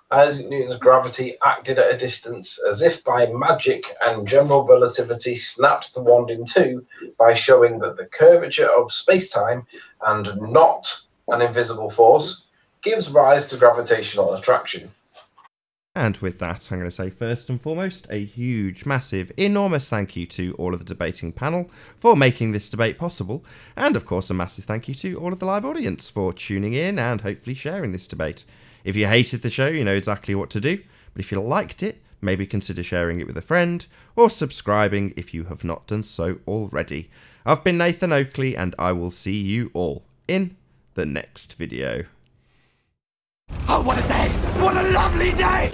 Isaac Newton's gravity acted at a distance as if by magic, and general relativity snapped the wand in two by showing that the curvature of space-time, and not an invisible force, gives rise to gravitational attraction. And with that, I'm going to say first and foremost, a huge, massive, enormous thank you to all of the debating panel for making this debate possible. And of course, a massive thank you to all of the live audience for tuning in and hopefully sharing this debate. If you hated the show, you know exactly what to do. But if you liked it, maybe consider sharing it with a friend or subscribing if you have not done so already. I've been Nathan Oakley and I will see you all in the next video. Oh, what a day! What a lovely day!